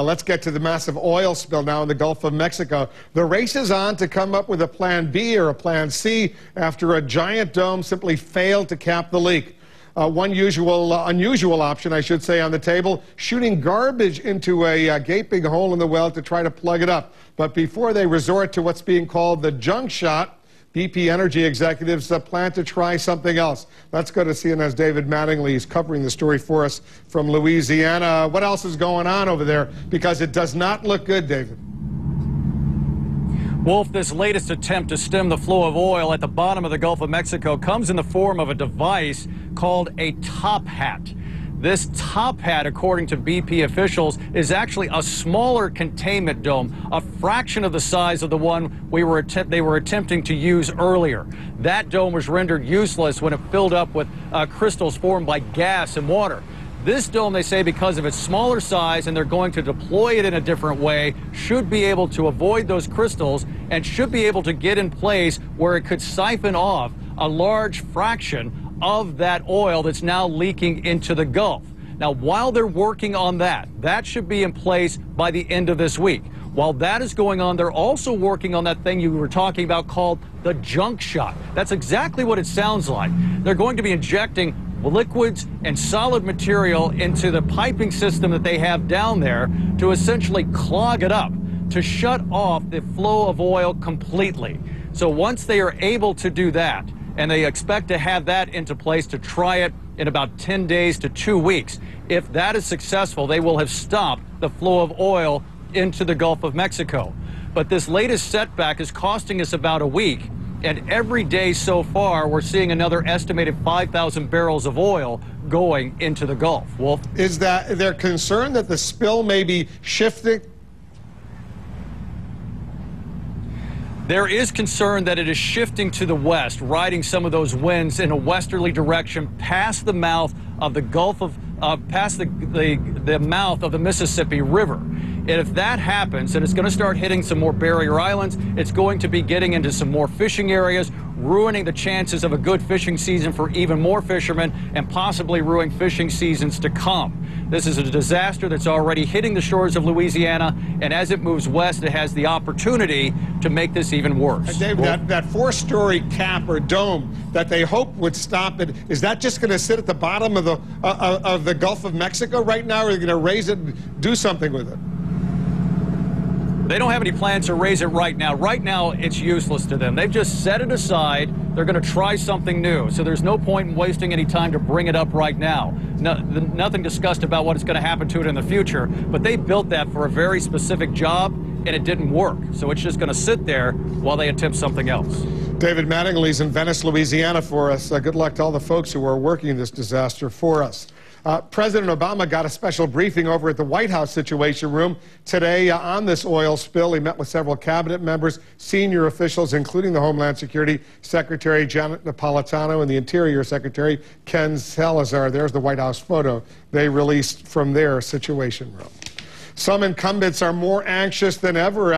Let's get to the massive oil spill now in the Gulf of Mexico. The race is on to come up with a plan B or a plan C after a giant dome simply failed to cap the leak. One unusual option, I should say, on the table, shooting garbage into a gaping hole in the well to try to plug it up. But before they resort to what's being called the junk shot, BP Energy executives plan to try something else. Let's go to CNN's David Mattingly. He's covering the story for us from Louisiana. What else is going on over there? Because it does not look good, David. Wolf, this latest attempt to stem the flow of oil at the bottom of the Gulf of Mexico comes in the form of a device called a top hat. This top hat, according to BP officials, is actually a smaller containment dome, a fraction of the size of the one they were attempting to use earlier. That dome was rendered useless when it filled up with crystals formed by gas and water. This dome, they say, because of its smaller size and they're going to deploy it in a different way, should be able to avoid those crystals and should be able to get in place where it could siphon off a large fraction of that oil that's now leaking into the Gulf. Now, while they're working on that, that should be in place by the end of this week. While that is going on, they're also working on that thing you were talking about called the junk shot. That's exactly what it sounds like. They're going to be injecting liquids and solid material into the piping system that they have down there to essentially clog it up, to shut off the flow of oil completely. So once they are able to do that, and they expect to have that into place to try it in about 10 days to 2 weeks. If that is successful, they will have stopped the flow of oil into the Gulf of Mexico. But this latest setback is costing us about a week, and every day so far, we're seeing another estimated 5,000 barrels of oil going into the Gulf. Wolf? Is that they're concerned that the spill may be shifting? There is concern that it is shifting to the west, riding some of those winds in a westerly direction past the mouth of the Gulf of, past the mouth of the Mississippi River. And if that happens, then it's going to start hitting some more barrier islands. It's going to be getting into some more fishing areas, ruining the chances of a good fishing season for even more fishermen, and possibly ruining fishing seasons to come. This is a disaster that's already hitting the shores of Louisiana, and as it moves west, it has the opportunity to make this even worse. Dave, that four-story cap or dome that they hope would stop it, is that just going to sit at the bottom of the Gulf of Mexico right now, or are they going to raise it and do something with it? They don't have any plans to raise it right now. Right now, it's useless to them. They've just set it aside. They're going to try something new. So there's no point in wasting any time to bring it up right now. Nothing discussed about what is going to happen to it in the future. But they built that for a very specific job, and it didn't work. So it's just going to sit there while they attempt something else. David Mattingly's in Venice, Louisiana for us. Good luck to all the folks who are working this disaster for us. President Obama got a special briefing over at the White House Situation Room today on this oil spill. He met with several cabinet members, senior officials, including the Homeland Security Secretary Janet Napolitano and the Interior Secretary Ken Salazar. There's the White House photo they released from their Situation Room. Some incumbents are more anxious than ever